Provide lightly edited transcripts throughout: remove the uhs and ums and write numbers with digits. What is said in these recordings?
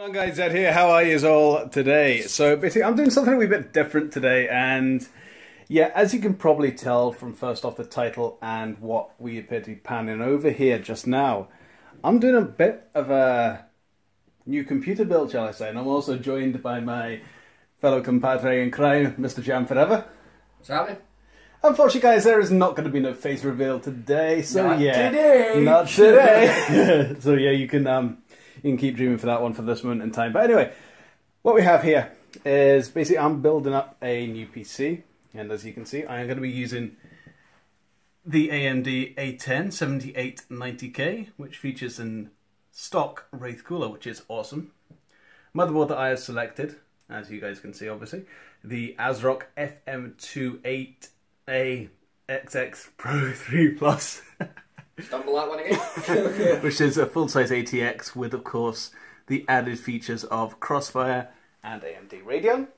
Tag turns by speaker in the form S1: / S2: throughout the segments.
S1: Hello guys, Zzeddd here. How are you all today? So basically I'm doing something a wee bit different today, and yeah, as you can probably tell from first off the title and what we appear to be panning over here just now, I'm doing a bit of a new computer build, shall I say, and I'm also joined by my fellow compadre in crime, Mr. Jam4eva.
S2: What's happening?
S1: Unfortunately guys, there is not going to be no face reveal today, so
S2: Not
S1: yeah.
S2: today.
S1: Not today! So yeah, you can keep dreaming for that one for this moment in time. But anyway, what we have here is basically I'm building up a new PC, and as you can see, I am going to be using the AMD A10-789K, which features an stock Wraith cooler, which is awesome. Motherboard that I have selected, as you guys can see obviously, the Asrock FM28A XX Pro 3 Plus.
S2: Stumble that one again.
S1: Which is a full-size ATX with, of course, the added features of Crossfire and AMD Radeon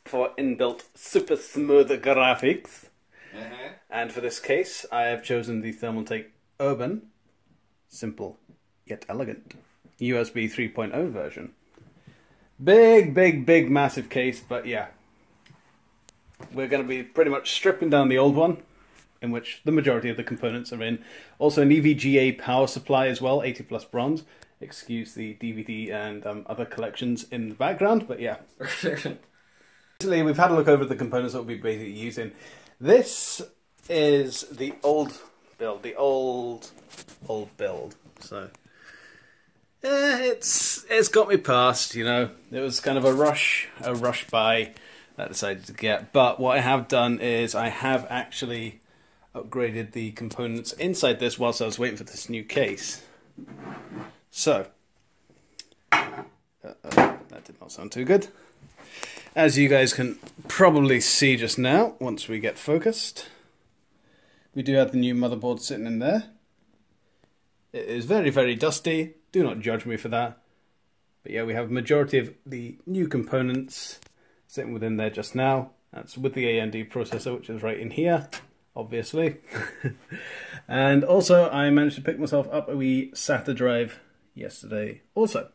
S1: for inbuilt super smooth graphics. And for this case, I have chosen the Thermaltake Urban, simple yet elegant, USB 3.0 version. Big, massive case, but yeah. We're going to be pretty much stripping down the old one, in which the majority of the components are in. Also an EVGA power supply as well, 80 plus bronze. Excuse the DVD and other collections in the background, but yeah. Basically, we've had a look over the components that we'll be basically using. This is the old build, the old build. So it's got me past, you know. It was kind of a rush buy that I decided to get. But what I have done is I have actually upgraded the components inside this whilst I was waiting for this new case. So, that did not sound too good. As you guys can probably see just now, once we get focused, we do have the new motherboard sitting in there. It is very dusty, do not judge me for that. But yeah, we have a majority of the new components sitting within there just now. That's with the AMD processor, which is right in here, obviously. And also I managed to pick myself up a wee SATA drive yesterday also.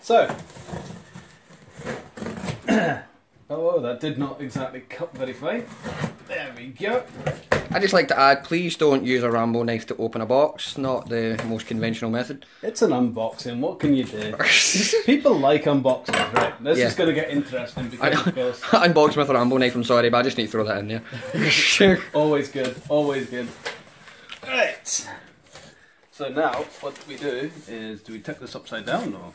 S1: So, oh, that did not exactly cut very fine. There we go.
S2: I'd just like to add, please don't use a Rambo knife to open a box. Not the most conventional method.
S1: It's an unboxing, what can you do? People like unboxings, right? This is going to get interesting because of course...
S2: Unboxing with a Rambo knife, I'm sorry, but I just need to throw that in there.
S1: Always good, always good. Right. So now, what we do is, do we tip this upside down or...?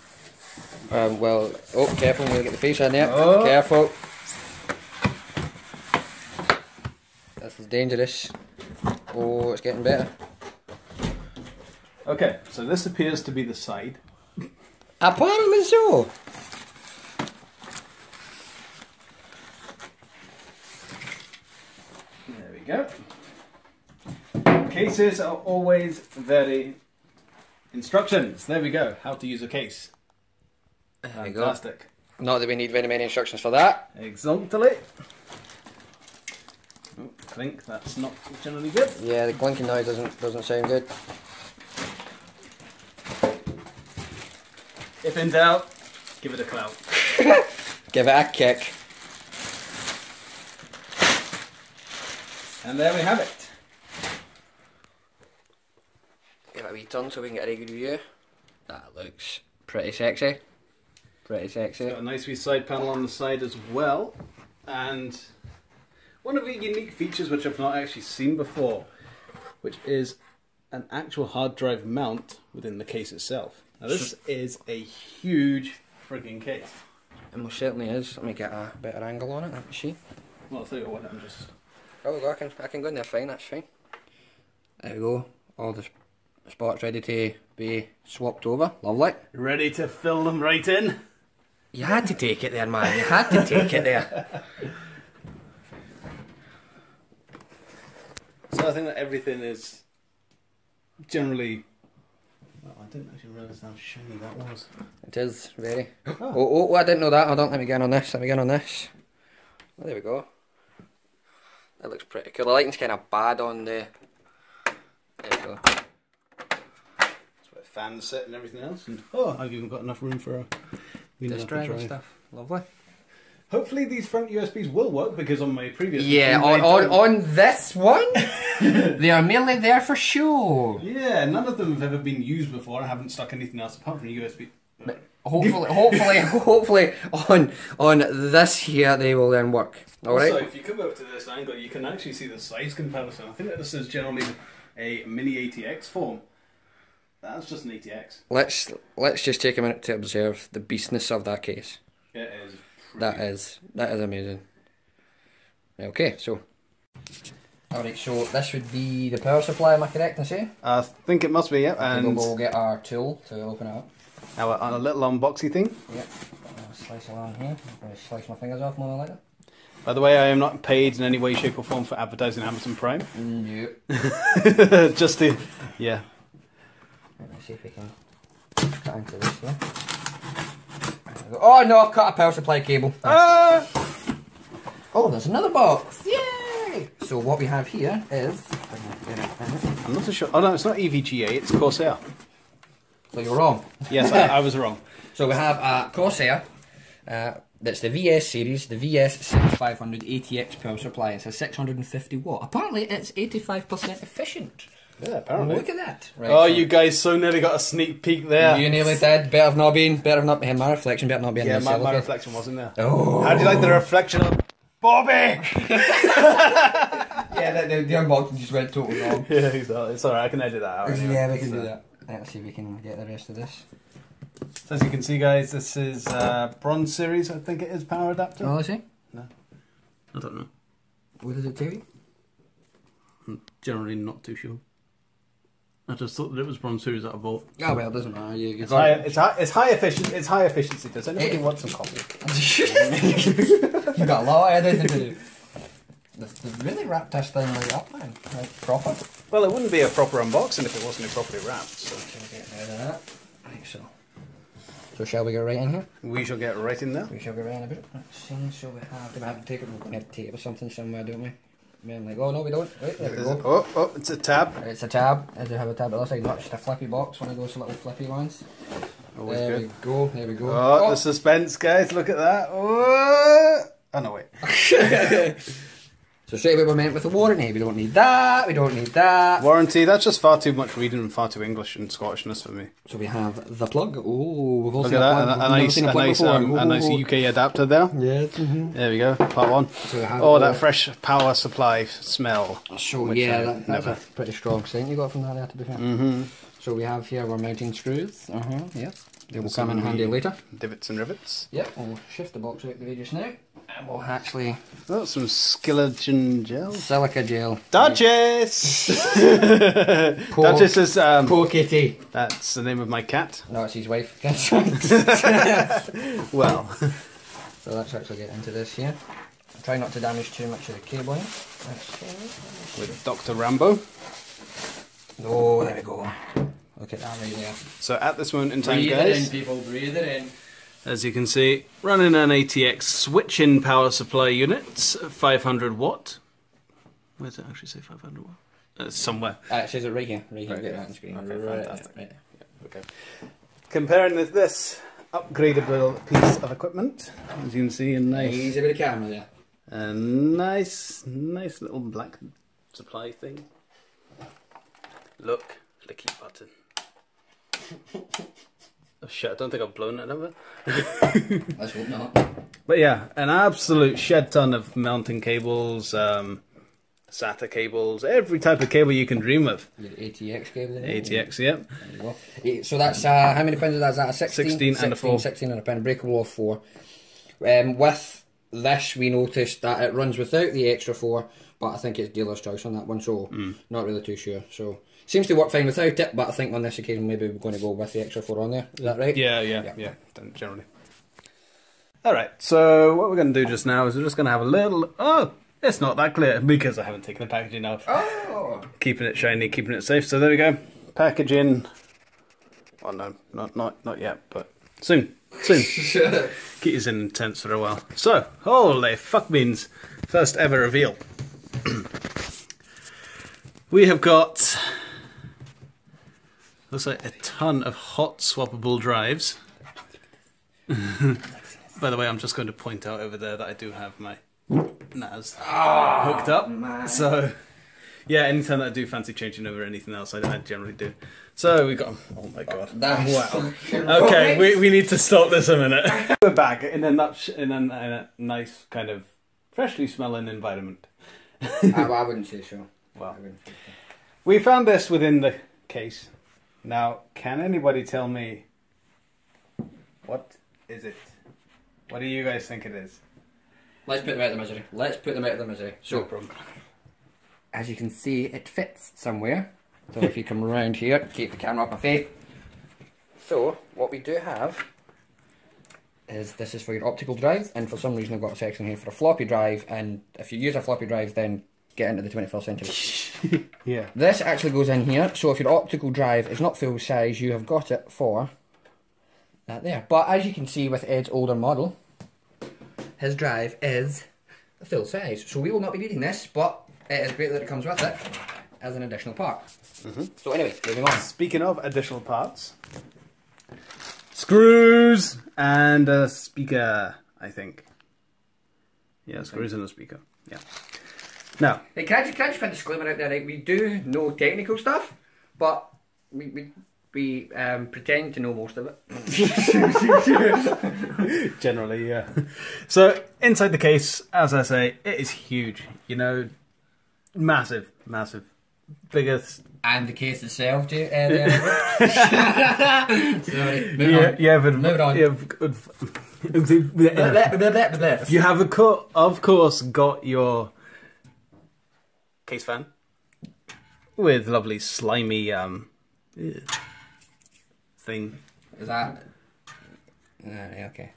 S2: Well, oh, careful, we'll get the face in there.
S1: Oh.
S2: Careful. This is dangerous. Oh, it's getting better.
S1: Okay, so this appears to be the side.
S2: Apparently so.
S1: There we go. Cases are always very... Instructions, there we go, how to use a case. Fantastic.
S2: Not that we need very many instructions for that.
S1: Exactly. Oh, clink, that's not generally good.
S2: Yeah, the clinking noise doesn't sound good.
S1: If in doubt, give it a clout.
S2: Give it a kick.
S1: And there we have it.
S2: Give it a wee turn so we can get a really good view. That looks pretty sexy. Pretty sexy.
S1: It's got a nice wee side panel on the side as well. And one of the unique features which I've not actually seen before, which is an actual hard drive mount within the case itself. Now this is a huge frigging case.
S2: It most certainly is. Let me get a better angle on it, let me see.
S1: Well, I'll tell you what, I'm just...
S2: Oh, we go, I can go in there fine, that's fine. There we go. All the spots ready to be swapped over. Lovely.
S1: Ready to fill them right in?
S2: You had to take it there, man. You had to take it there.
S1: So I think that everything is generally... Well, I didn't actually realise how shiny that was.
S2: It is, very. Oh, I didn't know that. Hold on, let me get on this. Let me get on this. Oh, there we go. That looks pretty cool. The lighting's kind of bad on the There you go.
S1: That's where fans sit and everything else. And oh, I've even got enough room for a
S2: Disk drive and stuff. Lovely.
S1: Hopefully these front USBs will work, because on my previous
S2: on this one, they are merely there for show.
S1: Yeah, none of them have ever been used before. I haven't stuck anything else apart from a USB.
S2: But hopefully on this here they will then work. Alright?
S1: So if you come over to this angle, you can actually see the size comparison. I think this is generally a mini ATX form. That's just an ATX.
S2: Let's just take a minute to observe the beastness of that case.
S1: It is.
S2: That is amazing. Okay, so alright, so this would be the power supply, am I correct in saying?
S1: I think it must be, yeah. And
S2: we'll get our tool to open it up.
S1: Our little unboxing thing.
S2: Yep. Slice along here. I'm going to slice my fingers off more than later.
S1: By the way, I am not paid in any way, shape or form for advertising Amazon Prime.
S2: No.
S1: Just to, yeah.
S2: Let's see if we can cut into this here. Oh no, I've cut a power supply cable. Oh, there's another box. Yay! So what we have here is...
S1: I'm not so sure. Oh no, it's not EVGA, it's Corsair.
S2: So you're wrong.
S1: Yes, I was wrong.
S2: So we have a Corsair. That's the VS series, the VS6500 ATX power supply. It's a 650 watt. Apparently it's 85% efficient.
S1: Yeah, apparently.
S2: Look at that. Right,
S1: oh, so you guys so nearly got a sneak peek there.
S2: You nearly did. Better have not been. My reflection better not be in
S1: yeah,
S2: there.
S1: my reflection wasn't there.
S2: Oh.
S1: How do you like the reflection of Bobby?
S2: Yeah, the unboxing just went totally wrong.
S1: Yeah, it's alright, I can edit that out. Anyway.
S2: Yeah, we can do that. Let's see if we can get the rest of this.
S1: So as you can see, guys, this is Bronze Series, I think it is, power adapter.
S2: Oh, is it?
S1: No. I don't know.
S2: What does it tell you?
S1: I'm generally not too sure. I just thought that it was Bronze Series that I bought.
S2: Oh well, it doesn't matter.
S1: It's high efficiency. Does anybody want some coffee?
S2: You've got a lot of editing to do. They've really wrapped this thing right up, man. Like, proper.
S1: Well, it wouldn't be a proper unboxing if it wasn't properly wrapped. So
S2: get rid of that. Right, so shall we get right in here?
S1: We shall get right in there.
S2: We shall get right in a bit. Let's see. So we have. Do we have to take it? We're going to have tape or something somewhere, don't we? Man, like, oh no, we don't. Right, there we go.
S1: Oh, it's a tab.
S2: It's a tab. I do have a tab. It looks like not just a flippy box, one of those little flippy ones.
S1: Always
S2: there
S1: good.
S2: We go. There we go.
S1: Oh, the suspense, guys! Look at that. Oh no, wait.
S2: So straight away we're meant with a warranty. We don't need that. We don't need that.
S1: Warranty. That's just far too much reading and far too English and Scottishness for me.
S2: So we have the plug. Oh, we've also
S1: look at that. A nice UK adapter there.
S2: Yes.
S1: There we go. Part one.
S2: So we have
S1: that fresh power supply smell.
S2: So yeah, that's a pretty strong scent you got from that there, to be fair. So we have here our mounting screws. Yes. They will come in handy later.
S1: Divots and rivets.
S2: Yep. We'll shift the box out the way just now. And we'll actually...
S1: Oh, some skeleton gel.
S2: Silica gel.
S1: Duchess! Duchess is...
S2: Poor kitty.
S1: That's the name of my cat.
S2: No, it's his wife.
S1: Well.
S2: So let's actually get into this here. Try not to damage too much of the cabling.
S1: With Dr. Rambo.
S2: Oh, there we go. Look at that right there.
S1: So at this moment in time,
S2: breathe
S1: guys...
S2: Breathe it in, people. Breathe it in.
S1: As you can see, running an ATX switch-in power supply unit, 500 watt. Where does it actually say 500 watt? It's somewhere.
S2: It says it right here. Right here.
S1: Right,
S2: Get that on the screen.
S1: Okay,
S2: right,
S1: fantastic.
S2: Right.
S1: Yeah, okay. Comparing with this upgradable piece of equipment, as you can see, a nice...
S2: Easy bit of camera there.
S1: A nice little black supply thing. Look, flicky button. Oh shit, I don't think I've blown that number.
S2: Let's hope not.
S1: But yeah, an absolute shed ton of mounting cables, SATA cables, every type of cable you can dream of.
S2: Your ATX cable.
S1: ATX, yep.
S2: There you go. So that's, how many pins is that? Is that a 16?
S1: 16 and a 4.
S2: 16 and a pin, breakable of 4. With this, we noticed that it runs without the extra 4, but I think it's dealer's choice on that one, so not really too sure. So seems to work fine without it, but I think on this occasion maybe we're going to go with the extra 4 on there. Is that right?
S1: Yeah, generally. Alright, so what we're going to do just now is we're just going to have a little... Oh, it's not that clear because I haven't taken the packaging off.
S2: Oh!
S1: Keeping it shiny, keeping it safe. So there we go. Packaging. Oh no, not yet, but soon. Keep us in intense for a while. So, holy fuck beans. First ever reveal. We have got Looks like a ton of hot swappable drives. By the way, I'm just going to point out over there that I do have my NAS hooked up. Man. So, yeah, anytime that I do fancy changing over anything else, I generally do. So we got. Oh my god! Wow. Okay, we need to stop this a minute. We're back in a nice kind of freshly smelling environment.
S2: I wouldn't say so.
S1: Well, we found this within the case. Now, can anybody tell me what is it? What do you guys think it is?
S2: Let's put them out of the misery. Let's put them out of the misery. So,
S1: no problem.
S2: As you can see, it fits somewhere. So if you come around here, keep the camera up my face. So, what we do have is this is for your optical drives, and for some reason I've got a section here for a floppy drive, and if you use a floppy drive, then get into the 21st century.
S1: Yeah.
S2: This actually goes in here, so if your optical drive is not full size, you have got it for that there. But as you can see with Ed's older model, his drive is full size. So we will not be needing this, but it is great that it comes with it as an additional part. So anyway, moving on.
S1: Speaking of additional parts, screws and a speaker, I think. Yeah, screws and a speaker. Yeah. Now,
S2: hey, can I just put a disclaimer out there? Right? We do know technical stuff, but we pretend to know most of
S1: it. Generally, yeah. So inside the case, as I say, it is huge. You know, massive, massive, biggest.
S2: And the case itself, too.
S1: Sorry, moving on. You have of course got your case fan with lovely slimy thing.
S2: Is that? Yeah, okay.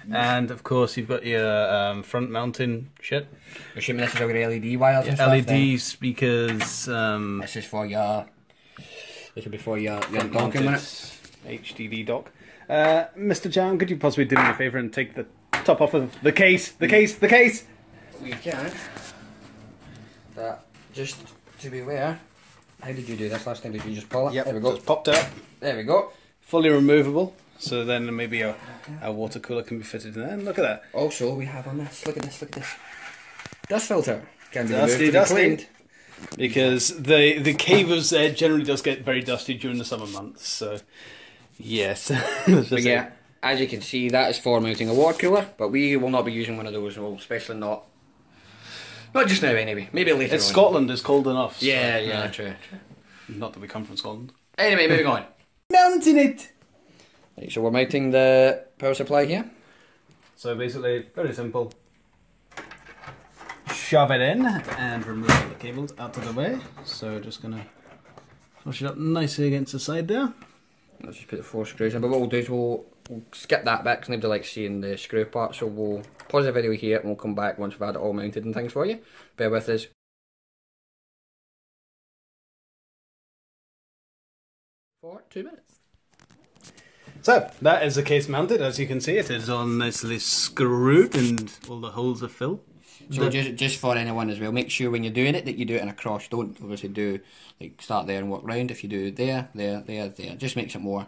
S1: And of course you've got your front mounting shit.
S2: Assuming this is all your LED wires and stuff.
S1: LED speakers.
S2: This is for your. This will be for your docking minute.
S1: HDD dock. Mr. Jam, could you possibly do me a favour and take the top off of the case? The case.
S2: We can. But just to be aware, how did you do this last time? Did you just pull it?
S1: Yep,
S2: there we go.
S1: It's popped out.
S2: There we go.
S1: Fully removable, so then maybe a water cooler can be fitted in there. And look at that.
S2: Also, we have on this. Look at this. Look at this. Dust filter can be
S1: dusty.
S2: cleaned.
S1: Because the cave of Zzeddd generally does get very dusty during the summer months. So yes.
S2: But yeah, as you can see, that is for mounting a water cooler. But we will not be using one of those. Well, especially not just now, anyway. Maybe later on.
S1: Scotland is cold enough.
S2: Yeah, so, yeah, true.
S1: Not that we come from Scotland.
S2: Anyway, moving on.
S1: Mounting it!
S2: Right, so we're mounting the power supply here.
S1: So basically, very simple. Shove it in and remove the cables out of the way. So just going to push it up nicely against the side there.
S2: Let's just put the 4 screws in. But what we'll do is we'll skip that bit because nobody likes seeing the screw part. So we'll pause the video here and we'll come back once we've had it all mounted and things for you. Bear with us. For 2 minutes.
S1: So, that is the case mounted. As you can see, it is all nicely screwed and all the holes are filled.
S2: So just for anyone as well, make sure when you're doing it that you do it in a cross. Don't obviously do, like, start there and work round. If you do there, just makes it more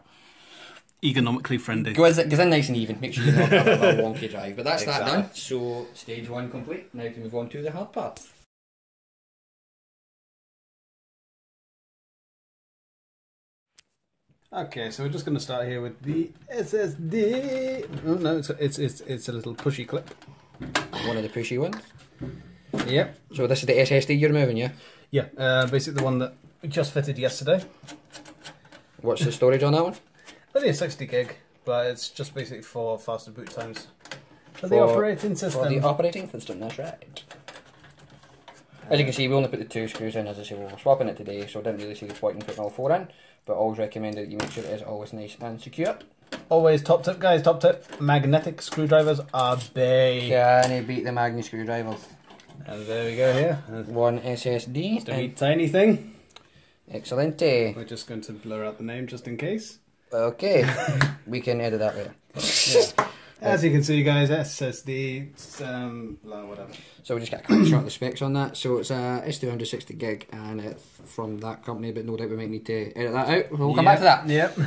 S1: economically friendly.
S2: Goes in nice and even. Make sure you don't have a wonky drive. But that's exactly. That done. So, stage 1 complete. Now to move on to the hard parts.
S1: Okay, so we're just going to start here with the SSD. Oh no, it's a little pushy clip.
S2: One of the pushy ones.
S1: Yep.
S2: So this is the SSD you're removing, yeah?
S1: Yeah, basically the one that we just fitted yesterday.
S2: What's the storage on that one?
S1: Only a 60 gig, but it's just basically for faster boot times. For the operating system.
S2: For the operating system, that's right. As you can see, we only put the 2 screws in. As I say, we were swapping it today, so I didn't really see the point in putting all 4 in. But always recommend that you make sure it is always nice and secure.
S1: Always top tip, guys, top tip. Magnetic screwdrivers are they.
S2: Can you beat the magnet screwdrivers?
S1: And there we go here.
S2: One SSD.
S1: Just a wee tiny thing.
S2: Excellent.
S1: We're just going to blur out the name just in case.
S2: Okay. We can edit that later. Yeah.
S1: As you can see, guys, SSD, whatever.
S2: So we just got a quick shot of the specs on that. So it's a S200 60 gig, and it's from that company, but no doubt we might need to edit that out. We'll come back to that.
S1: Yep.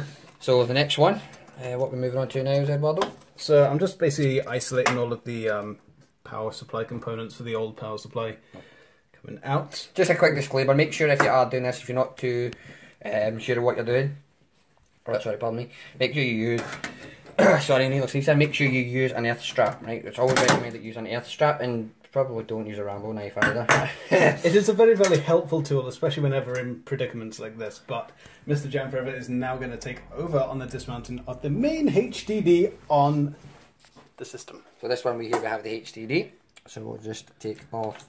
S2: So the next one, what we're moving on to now is Eduardo.
S1: So I'm just basically isolating all of the power supply components for the old power supply coming out.
S2: Just a quick disclaimer, make sure if you are doing this, if you're not too sure of what you're doing, sorry, pardon me, make sure you use, sorry, needless to say, make sure you use an earth strap, right? It's always recommended that you use an earth strap, and probably don't use a Rambo knife either.
S1: It is a very, very helpful tool, especially whenever in predicaments like this, but Mr. Jam4eva is now going to take over on the dismounting of the main HDD on the system.
S2: So this one we have the HDD, so we'll just take off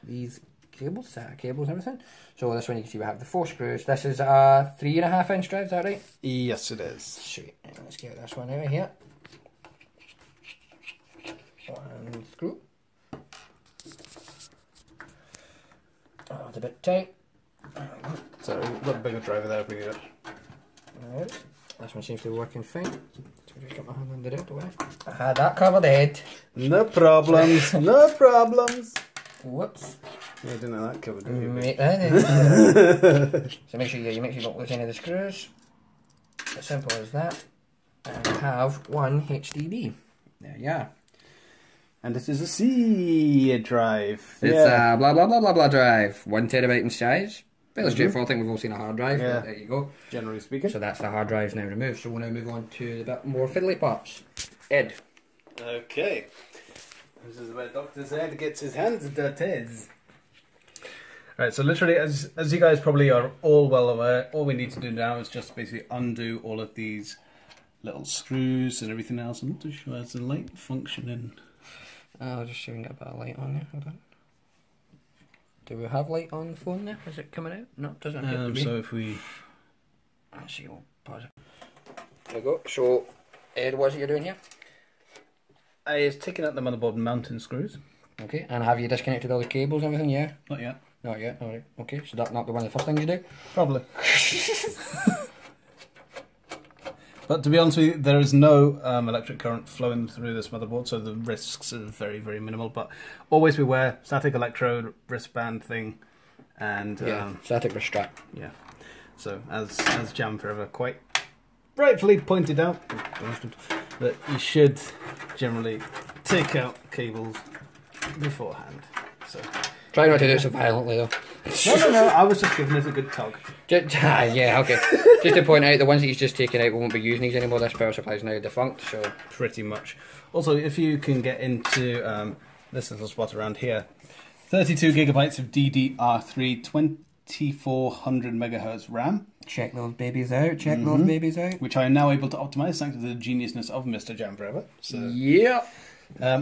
S2: these cables, cables and everything. So this one you can see we have the 4 screws. This is a 3.5 inch drive, is that right?
S1: Yes, it is.
S2: Sweet. Let's get this one out of here. One screw. Oh, it's a bit tight.
S1: So a little bigger driver there if we need it.
S2: Right. This one seems to be working fine. So just get my hand under it away. I had that covered head.
S1: No problems. No problems.
S2: Whoops.
S1: Yeah, I didn't know that covered, did you?
S2: Make that So make sure you don't lose any of the screws. As simple as that. And have one HDD. There you are.
S1: And it is a C drive.
S2: It's a blah blah blah blah blah drive. 1 terabyte in size. Fairly straightforward. I think we've all seen a hard drive.
S1: Yeah.
S2: But there you go.
S1: Generally speaking.
S2: So that's the hard drives now removed. So we'll now move on to the bit more fiddly parts. Ed.
S1: Okay. This is where Dr. Zzeddd gets his hands dirty. Right, so literally, as you guys probably are all well aware, all we need to do now is just basically undo all of these little screws and everything else. I'm not too sure there's a light functioning.
S2: I'll just show you a bit of light on there. Hold on. Do we have light on the phone there? Is it coming out? No, it doesn't appear to be.
S1: So if we...
S2: Let's see, we'll pause it. There we go. So, Ed, what is it you're doing here?
S1: I've taken out the motherboard mounting screws.
S2: Okay, and have you disconnected all the cables and everything? Yeah?
S1: Not yet.
S2: Not yet, alright. Okay, so that not be one of the first things you do?
S1: Probably. But to be honest with you, there is no electric current flowing through this motherboard, so the risks are very, very minimal. But always beware, static electrode, wristband thing, and...
S2: static wrist strap.
S1: Yeah. So, as Jam4eva quite rightfully pointed out, that you should generally take out cables beforehand. So...
S2: Try not to do it so violently though.
S1: No, I was just giving it a good tug.
S2: Yeah, okay. Just to point out, the ones that he's just taken out, we won't be using these anymore. This power supply is now defunct, so...
S1: Pretty much. Also, if you can get into this little spot around here, 32 gigabytes of DDR3, 2400 megahertz RAM.
S2: Check those babies out, those babies out.
S1: Which I am now able to optimize thanks to the geniusness of Mr. Jam4eva. So.
S2: Yeah.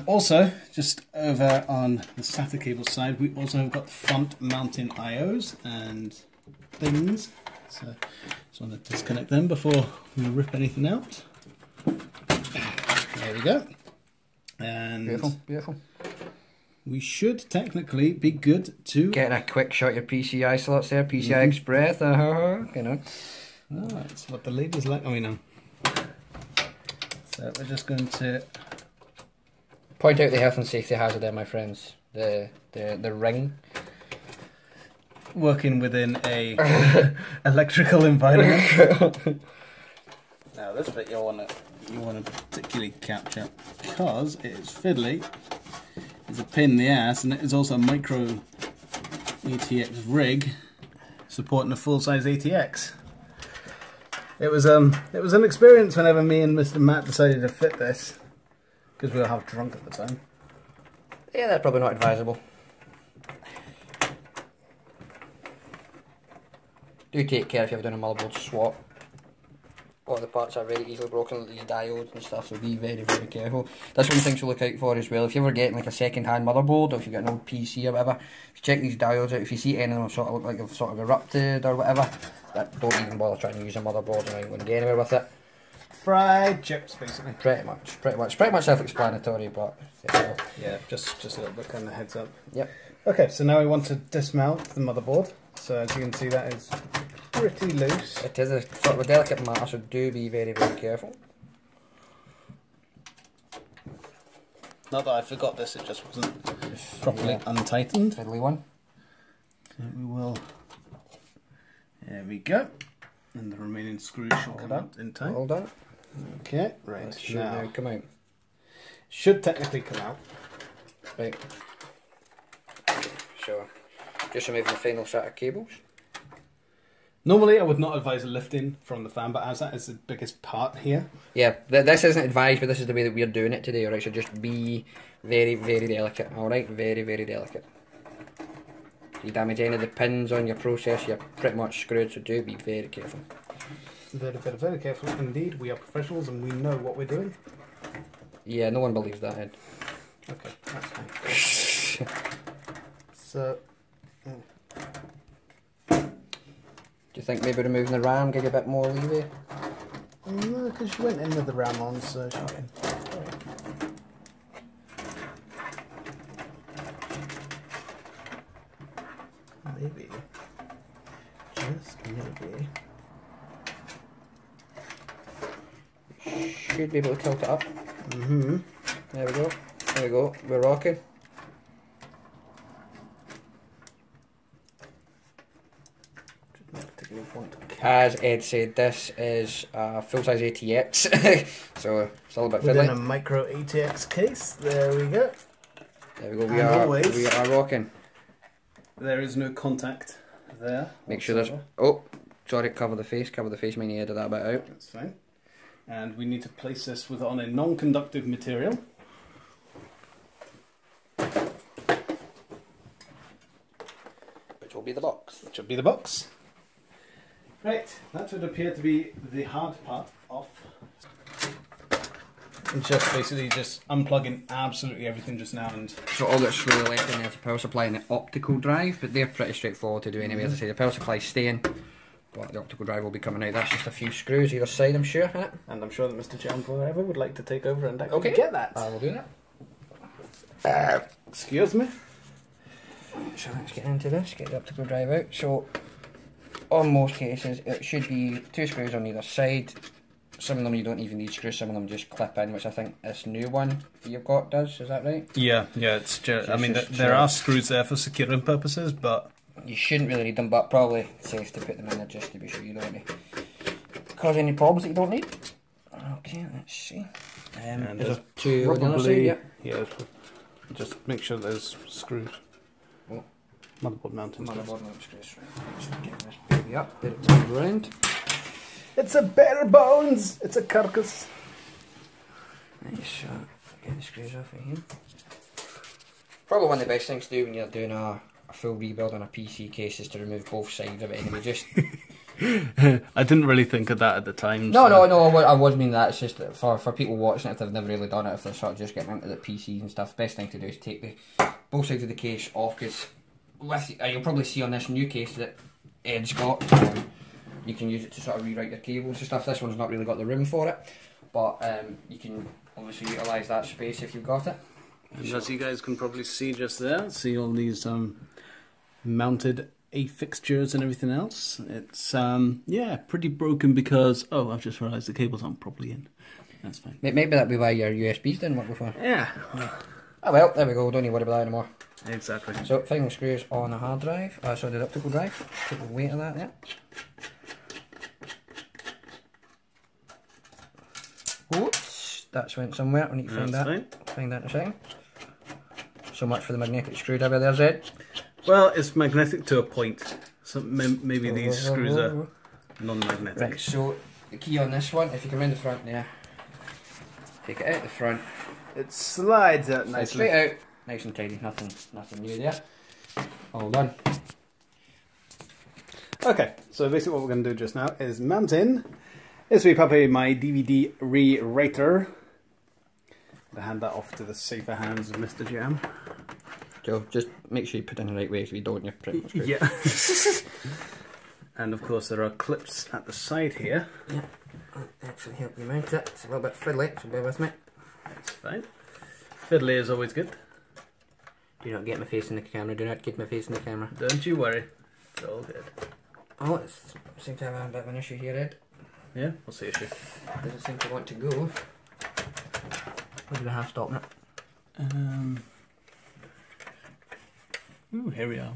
S1: Also, just over on the SATA cable side, we also have got the front mounting IOs and things. So, just want to disconnect them before we rip anything out. There we go. And
S2: beautiful, beautiful.
S1: We should technically be good to...
S2: Getting a quick shot of your PCI slots there, PCI Express, you know.
S1: Oh, that's what the ladies like. Oh, we know. So we're just going to...
S2: Point out the health and safety hazard there, my friends. The ring.
S1: Working within a electrical environment. Now this bit you want to particularly capture because it is fiddly. It's a pain in the ass, and it is also a micro ATX rig supporting a full-size ATX. It was an experience whenever me and Mr. Matt decided to fit this. Because we were half drunk at the time.
S2: Yeah, that's probably not advisable. Do take care if you're doing a motherboard swap. All the parts are very easily broken, these diodes and stuff, so be very, very careful. That's one thing to look out for as well. If you're ever getting like a second-hand motherboard, or if you've got an old PC or whatever, if you check these diodes out, if you see any of them sort of look like they've sort of erupted or whatever, don't even bother trying to use a motherboard and I ain't going to get anywhere with it.
S1: Fried chips, basically.
S2: Pretty much self-explanatory, but
S1: yeah, just a little bit kind of heads up.
S2: Yep.
S1: Okay, so now we want to dismount the motherboard. So as you can see, that is pretty loose.
S2: It is a sort of a delicate matter, so do be very, very careful.
S1: Not that I forgot this, it just wasn't properly untightened.
S2: Fiddly one.
S1: So we will. There we go. And the remaining screws should come out in time.
S2: All done.
S1: Okay, right.
S2: That should
S1: now
S2: come out.
S1: should technically come out.
S2: Right. So, just removing the final set of cables.
S1: Normally I would not advise lifting from the fan, but as that is the biggest part here.
S2: Yeah, this isn't advised, but this is the way that we're doing it today, alright? So just be very, very delicate, alright? Very, very delicate. If you damage any of the pins on your process, you're pretty much screwed, so do be very careful.
S1: Very, very, very careful indeed. We are professionals and we know what we're doing.
S2: Yeah, no one believes that, Ed.
S1: Okay, that's fine. So...
S2: Do you think maybe removing the RAM give you a bit more leeway?
S1: No, because she went in with the RAM on, so she can. Maybe. Just maybe.
S2: Should be able to tilt it up.
S1: Mm-hmm.
S2: There we go. There we go. We're rocking. As Ed said, this is a full-size ATX, so it's a little bit
S1: Within
S2: fiddly.
S1: a micro ATX case, there we go.
S2: There we go.
S1: And
S2: We are rocking.
S1: There is no contact there.
S2: Make sure there's. Oh, sorry. Cover the face. Cover the face. Meaning edit that bit out.
S1: That's fine. And we need to place this on a non-conductive material.
S2: Which will be the box.
S1: Which will be the box. Right, that would appear to be the hard part off. It's just basically just unplugging absolutely everything just now and...
S2: So all that's really left in there is the power supply and the optical drive, but they're pretty straightforward to do anyway. As I say, the power supply is staying, but the optical drive will be coming out. That's just a few screws either side, I'm sure, isn't it?
S1: And I'm sure that Mr. Jam4eva would like to take over and actually get that.
S2: I will do that.
S1: Excuse me.
S2: So let's get into this, get the optical drive out. So, on most cases, it should be 2 screws on either side. Some of them you don't even need screws, some of them just clip in, which I think this new one you've got does, is that right?
S1: Yeah, it's just, I mean, there are screws there for securing purposes, but...
S2: You shouldn't really need them, but probably safe to put them in there just to be sure you don't want to cause any problems that you don't need. Okay, let's see.
S1: And
S2: there's 2 on the other side,
S1: yeah, just make sure there's screws.
S2: Oh.
S1: Motherboard mounting screws.
S2: Motherboard mounting screws, right. Let's get this baby up, get it turned around.
S1: It's a bare bones! It's a carcass.
S2: Nice, get the screws off of here. Probably one of the best things to do when you're doing a full rebuild on a PC case is to remove both sides of it anyway, just...
S1: I didn't really think of that at the time.
S2: No, I was meaning that. It's just that for people watching it, if they've never really done it, if they're sort of just getting into the PCs and stuff, the best thing to do is take both sides of the case off, because you'll probably see on this new case that Ed's got, you can use it to sort of rewrite your cables and stuff. This one's not really got the room for it, but you can obviously utilise that space if you've got it.
S1: And as you guys can probably see just there, see all these mounted A-fixtures and everything else. It's, yeah, pretty broken because, oh, I've just realised the cables aren't properly in. That's fine.
S2: Maybe that'd be why your USBs didn't work before.
S1: Yeah.
S2: Oh well, there we go, don't need to worry about that anymore.
S1: Exactly.
S2: So, final screws on the hard drive, sorry, the optical drive. Take the weight of that there. Whoops, that's went somewhere, I need to find that.
S1: Fine.
S2: Find that in a second. So much for the magnetic screwdriver there, Zed.
S1: Well, it's magnetic to a point. So maybe these screws are non-magnetic.
S2: Right, so the key on this one, if you come in the front there, take it out the front.
S1: It slides out nicely.
S2: Straight out, nice and tidy, nothing new there. All done.
S1: Okay, so basically what we're going to do just now is mount in this wee puppy, my DVD rewriter. I'll hand that off to the safer hands of Mr. Jam.
S2: So just make sure you put it in the right way, if you don't, you're pretty much screwed.
S1: Yeah. And of course there are clips at the side here.
S2: Yeah, I'll actually help you mount it. It's a little bit fiddly, so bear with me.
S1: That's fine. Fiddly is always good.
S2: Do not get my face in the camera, do not get my face in the camera.
S1: Don't you worry, it's all good.
S2: Oh, it seems to have a bit of an issue here, Ed.
S1: Yeah, what's the issue?
S2: Doesn't seem to want to go. What do we have stopping it?
S1: Ooh, here we are.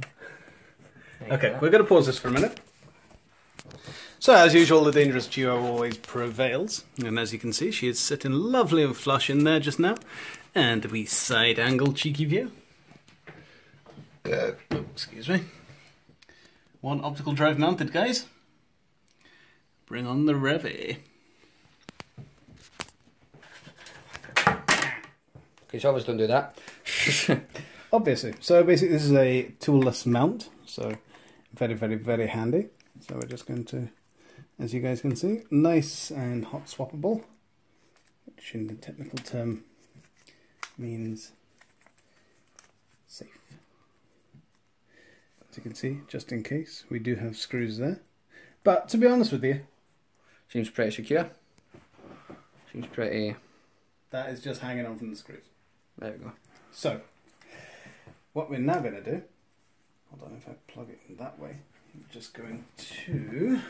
S1: Okay, we're going to pause this for a minute. So, as usual, the dangerous duo always prevails. And as you can see, she is sitting lovely and flush in there just now. And we side angle cheeky view. Excuse me. One optical drive mounted, guys. Bring on the Revy.
S2: Okay, so obviously don't do that.
S1: Obviously. So basically this is a toolless mount. So very, very, very handy. So we're just going to, as you guys can see, nice and hot swappable. Which in the technical term means safe. As you can see, just in case, we do have screws there. But to be honest with you,
S2: seems pretty secure. Seems pretty...
S1: that is just hanging on from the screws.
S2: There we go.
S1: So, what we're now going to do, hold on, if I plug it in that way, I'm just going to...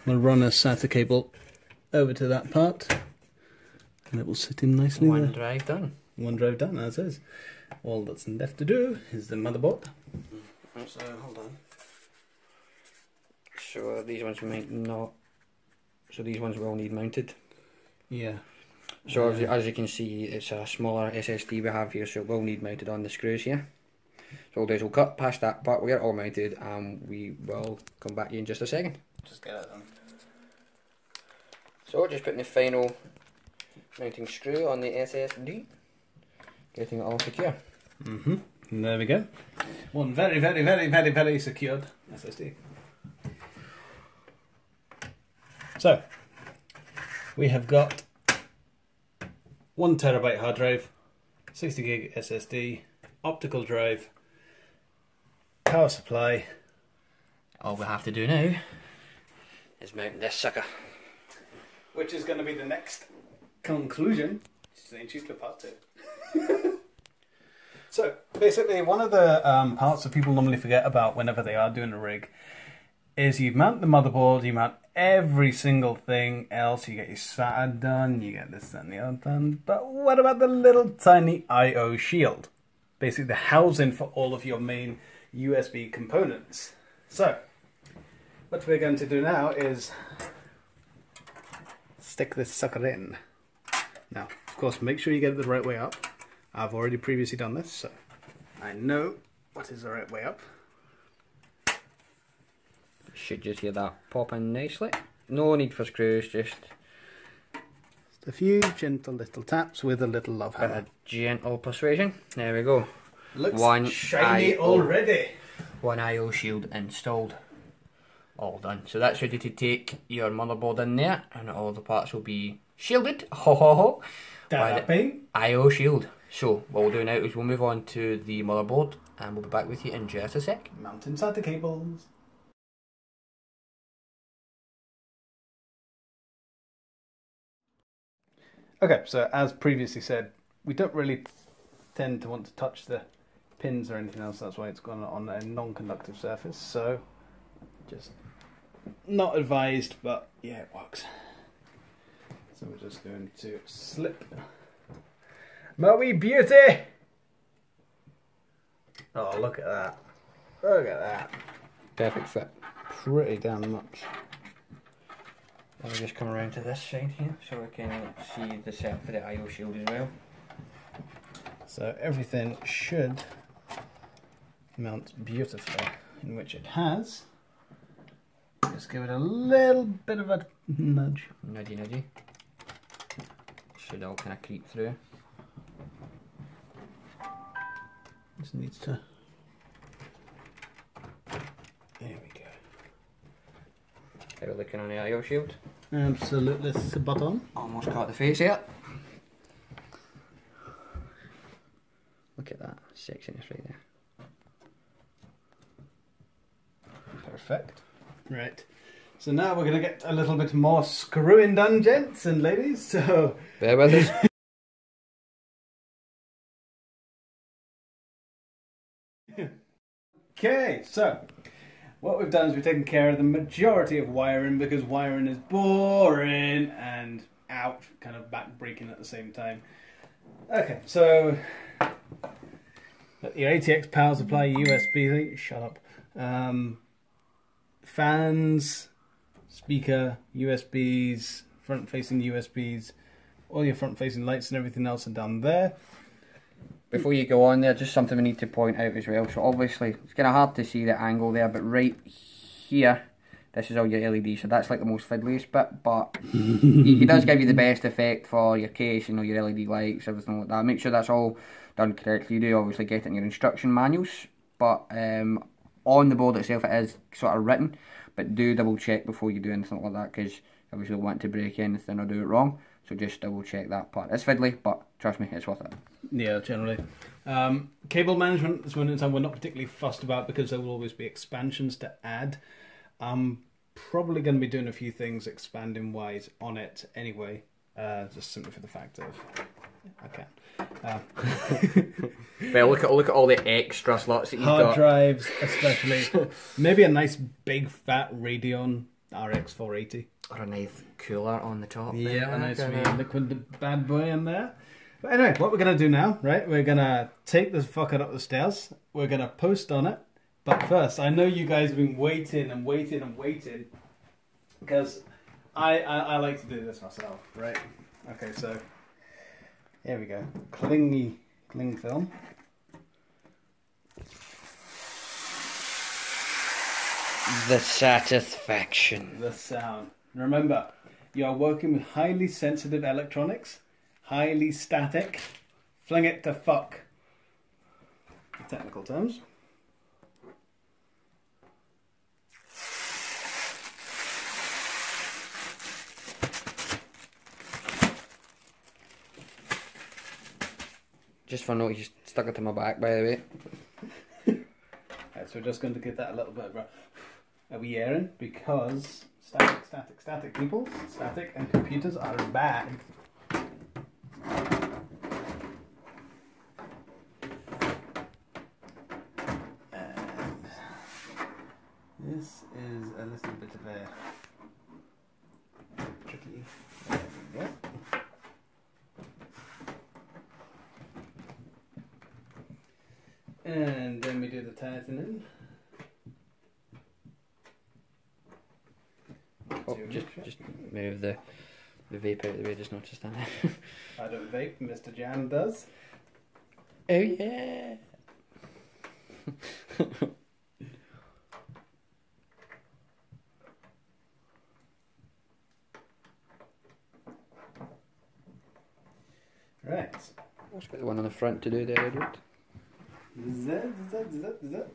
S1: we'll run a SATA cable over to that part, and it will sit in nicely
S2: One
S1: there.
S2: drive done.
S1: One drive done, as is. All that's left to do is the motherboard. So, hold on.
S2: So these ones might not... So these ones will need mounted.
S1: Yeah.
S2: So as you can see, it's a smaller SSD we have here, so it will need mounted on the screws here. So what we'll do is we'll cut past that part, we'll get it all mounted, and we will come back to you in just a second.
S1: Just get it done.
S2: So just putting the final mounting screw on the SSD, getting it all secure.
S1: And there we go. One very, very, very, very, very secured SSD. So, we have got 1 terabyte hard drive, 60 gig SSD, optical drive, power supply.
S2: All we have to do now is mount this sucker.
S1: Which is going to be the next conclusion. Stay tuned for part 2. So, basically, one of the parts that people normally forget about whenever they are doing a rig is you mount the motherboard, you mount every single thing else, you get your SATA done, you get this, that, and the other done, but what about the little tiny I/O shield? Basically the housing for all of your main USB components. So, what we're going to do now is stick this sucker in. Now, of course, make sure you get it the right way up. I've already previously done this, so I know what is the right way up.
S2: Should just hear that pop in nicely. No need for screws, just
S1: a few gentle little taps with a little love hammer.
S2: a gentle persuasion. There we go.
S1: Looks shiny already.
S2: One I/O shield installed. All done. So that's ready to take your motherboard in there, and all the parts will be shielded. Ho ho ho. I/O shield. So what we'll do now is we'll move on to the motherboard, and we'll be back with you in just a sec.
S1: Mounting SATA cables. Okay, so as previously said, we don't really tend to want to touch the pins or anything else, that's why it's gone on a non-conductive surface, so just not advised, but yeah, it works. So we're just going to slip my wee beauty! Oh, look at that. Look at that.
S2: Perfect fit.
S1: Pretty damn much.
S2: Let me just come around to this side here so we can see the set for the I/O shield as well.
S1: So everything should mount beautifully, in which it has. Just give it a little bit of a nudge.
S2: Nudgy nudgy. Should all kind of creep through.
S1: This needs to... There we go.
S2: How are we looking on the I/O shield?
S1: Absolutely spot on.
S2: Almost caught the face here. Look at that sexiness right there.
S1: Perfect. Right. So now we're going to get a little bit more screwing done, gents and ladies. So
S2: bear with us.
S1: Okay, so what we've done is we've taken care of the majority of wiring because wiring is boring and out, kind of back breaking at the same time. Okay, so your ATX power supply, USB thing, shut up. Fans, speaker, USBs, front-facing USBs, all your front-facing lights and everything else are down there.
S2: Before you go on there, just something we need to point out as well. So obviously, it's kind of hard to see the angle there, but right here, this is all your LEDs, so that's like the most fiddliest bit, but he does give you the best effect for your case, you know, your LED lights, everything like that. Make sure that's all done correctly. You do obviously get it in your instruction manuals, but on the board itself it is sort of written, but do double check before you do anything like that, because obviously you don't want to break anything or do it wrong, so just double check that part. It's fiddly, but trust me, it's worth it.
S1: Yeah, generally. Cable management, at this moment in time, we're not particularly fussed about because there will always be expansions to add. I'm probably going to be doing a few things expanding wise on it anyway, just simply for the fact of I can.
S2: Well, look at all the extra slots that you've got.
S1: Hard drives, especially. Maybe a nice big fat Radeon RX 480.
S2: Or a nice cooler on the top.
S1: Yeah, a nice wee liquid bad boy in there. But anyway, what we're going to do now, right? We're going to take this fucker up the stairs. We're going to post on it. But first, I know you guys have been waiting and waiting and waiting, because I like to do this myself, right? Okay, so here we go. Cling film.
S2: The satisfaction.
S1: The sound. Remember, you are working with highly sensitive electronics, highly static. Fling it to fuck. Technical terms.
S2: Just for note, you stuck it to my back, by the way.
S1: Right, so we're just going to give that a little bit of a wee airing, because static people, static and computers are bad. And this is a little bit of a tricky. There we go. And then we do the tightening.
S2: Oh, just move the vape out of the way, just noticed that.
S1: I don't vape, Mr. Jam does.
S2: Oh yeah!
S1: Right.
S2: Let's get the one on the front to do there, Edward.
S1: Zzeddd.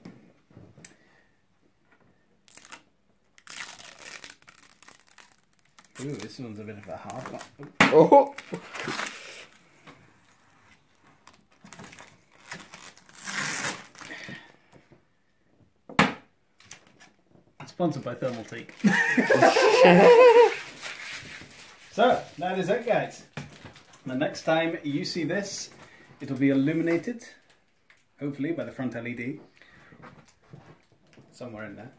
S1: Ooh, this one's a bit of a hard one.
S2: Oh!
S1: Sponsored by Thermaltake. So, that is it, guys. The next time you see this, it'll be illuminated, hopefully by the front LED. Somewhere in there.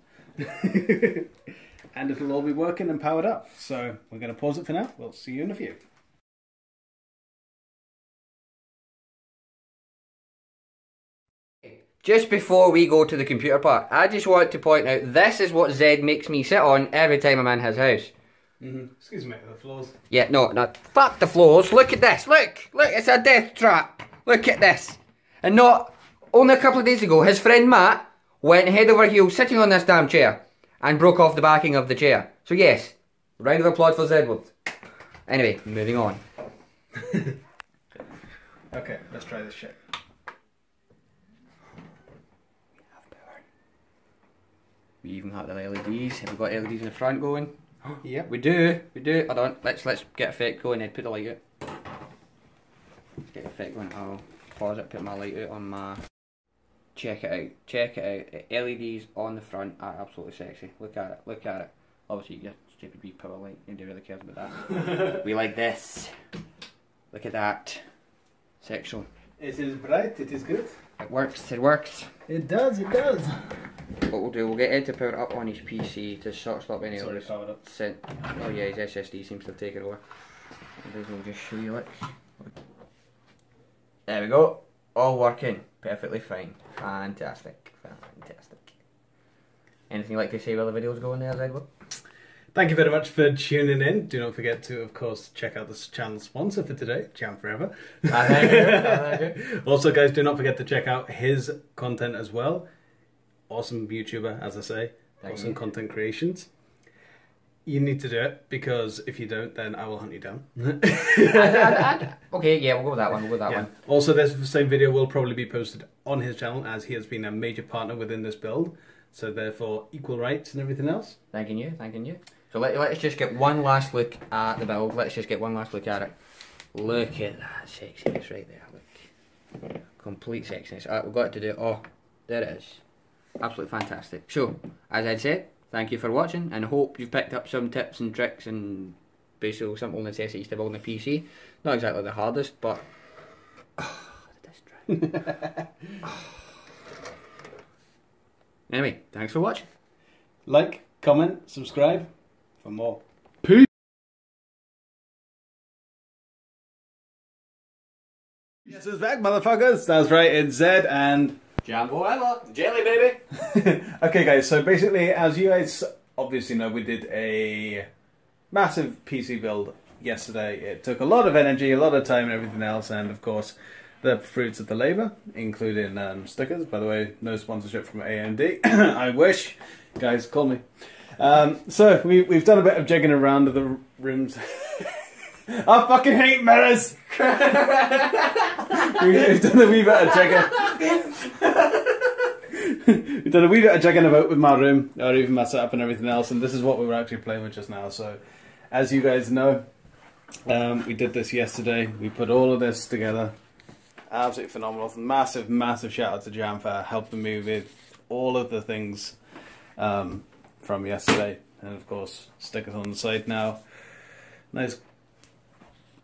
S1: And it'll all be working and powered up. So we're going to pause it for now. We'll see you in a few.
S2: Just before we go to the computer part, I just want to point out, this is what Zzeddd makes me sit on every time I'm in his house.
S1: Excuse me, the floors.
S2: Yeah, no, fuck the floors. Look at this. Look, it's a death trap. Look at this. And not only a couple of days ago, his friend Matt went head over heels sitting on this damn chair and broke off the backing of the chair. So yes, round of applause for Zzeddd. Anyway, moving on.
S1: Okay, let's try this shit.
S2: We even have the LEDs. Have we got LEDs in the front going?
S1: Yep.
S2: We do. Hold on. Let's get effect going and put the light out. Let's get effect going. I'll pause it, put my light out on my... Check it out. Check it out. LEDs on the front are absolutely sexy. Look at it. Look at it. Obviously your stupid wee power light. Nobody really cares about that. We like this. Look at that. Sexual.
S1: It is bright. It is good.
S2: It works. It works.
S1: It does. It does.
S2: What we'll do, we'll get Ed to power it up on his PC to sort of stop any of this.
S1: Powered up.
S2: Oh yeah, his SSD seems to have taken over. We'll just show you, look. There we go. All working perfectly fine. Fantastic. Fantastic. Anything you'd like to say while the video's going there, Zzeddd?
S1: Thank you very much for tuning in. Do not forget to, of course, check out this channel sponsor for today, Jam4eva.
S2: Thank you.
S1: Also, guys, do not forget to check out his content as well. Awesome YouTuber, as I say. Awesome content creations. You need to do it, because if you don't, then I will hunt you down.
S2: Okay, yeah, we'll go with that one. We'll go with that one.
S1: Also, this same video will probably be posted on his channel, as he has been a major partner within this build. So therefore, equal rights and everything else.
S2: Thanking you, thanking you. So let's just get one last look at the build. Let's just get one last look at it. Look at that sexiness right there. Look, complete sexiness. We've got to do. Oh, there it is. Absolutely fantastic. So, as I said, thank you for watching, and hope you've picked up some tips and tricks and basic simple necessities to building a PC. Not exactly the hardest, but the disk drive. Anyway, thanks for watching.
S1: Like, comment, subscribe for more. Peace. Yes, it's back, motherfuckers. That's right, it's Zzeddd and
S2: Jam4eva, jelly baby.
S1: Okay, guys, so basically, as you guys obviously know, we did a massive PC build yesterday. It took a lot of energy, a lot of time and everything else, and of course, the fruits of the labour, including stickers. By the way, no sponsorship from AMD. I wish. Guys, call me. So, we've done a bit of jigging around the rooms. I fucking hate mirrors! We've done a wee bit of jigging. We've done a wee bit of jigging about with my room, or even my setup and everything else, and this is what we were actually playing with just now. So, as you guys know, we did this yesterday. We put all of this together. Absolutely phenomenal. Massive, massive shout out to Jam4eva, helping me with all of the things from yesterday. And of course, stickers on the side now. Nice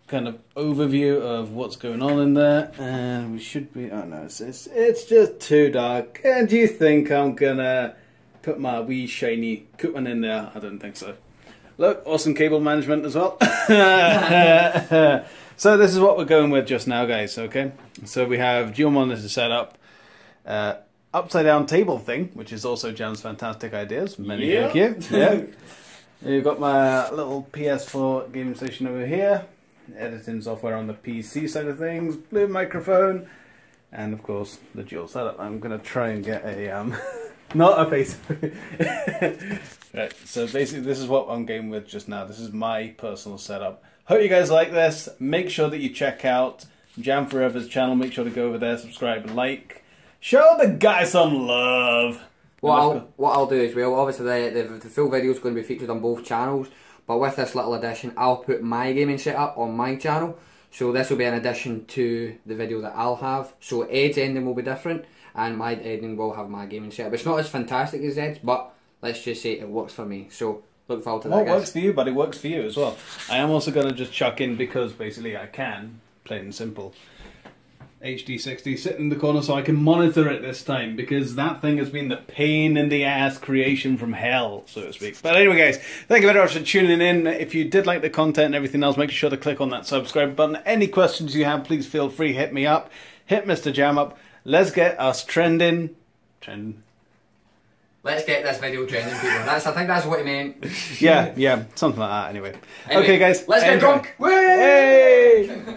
S1: kind of overview of what's going on in there. And we should be, oh no, it's just too dark. And do you think I'm gonna put my wee shiny Koopman in there? I don't think so. Look, awesome cable management as well. So this is what we're going with just now, guys, okay? So we have dual monitor setup, upside down table thing, which is also Jam's fantastic ideas. Many thank you. Yeah. You've got my little PS4 gaming station over here, editing software on the PC side of things, blue microphone, and of course the dual setup. I'm gonna try and get a not a face. Right, so basically this is what I'm going with just now. This is my personal setup. Hope you guys like this. Make sure that you check out Jam4eva's channel. Make sure to go over there, subscribe and like. Show the guy some love.
S2: What I'll do as well, obviously the full video is going to be featured on both channels, but with this little addition, I'll put my gaming setup on my channel. So this will be an addition to the video that I'll have. So Ed's ending will be different, and my ending will have my gaming setup. It's not as fantastic as Ed's, but let's just say it works for me. So look forward to that,
S1: guys. It works for you, but it works for you as well. I am also going to just chuck in, because basically I can, plain and simple, HD60 sitting in the corner so I can monitor it this time, because that thing has been the pain in the ass creation from hell, so to speak. But anyway, guys, thank you very much for tuning in. If you did like the content and everything else, make sure to click on that subscribe button. Any questions you have, please feel free, hit me up, hit Mr. Jam up. Let's get us trending.
S2: Let's get this video trending, people. I think that's what he meant.
S1: Yeah, something like that. Anyway, okay, guys.
S2: Let's get drunk.
S1: Hey!